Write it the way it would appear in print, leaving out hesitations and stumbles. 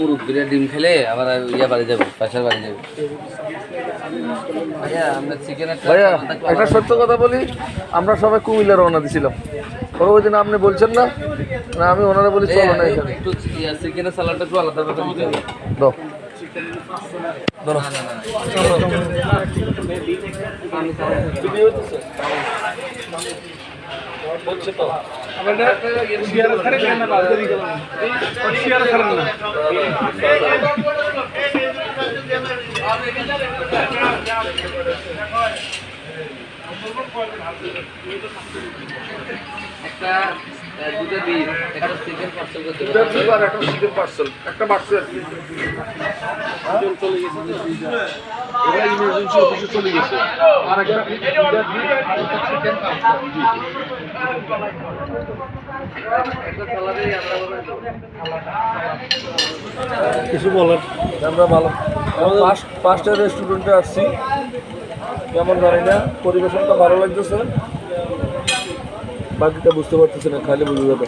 মুরব্বীরা ডিম খেলে আবার ইয়া বাড়ি যাবে, প্রেশার বাড়ি যাবে। ভাইয়া আমরা চিকেন ভাইয়া একটা সত্য কথা বলি, আমরা সবাই কুমিল্লা রওনা দিছিলাম, পরবর্তী দিন আপনি বলছেন না, না আমি ওনারা বলি চলো না এখানে একটু চিকেনের সালাডটা একটু আলাদা ভাবে দিতে হবে। দাও ধরো। বলছে তো একটা দুটো ডিম, একটা চিকেন পার্সেল করতে হবে। একটা চিকেন পার্সেল, একটা পার্সেল চলে গেছে, এরা ইমার্জেন্সি অফিসে চলে গেছে। আর একটা চিকেন কিছু বলার আমরা ভালো পাঁচটা রেস্টুরেন্টে আসছি, কেমন জানি না, পরিবেশনটা ভালো লাগতেছে, বাকিটা বুঝতে পারতেছি না, খাইলে বুঝে যাবে।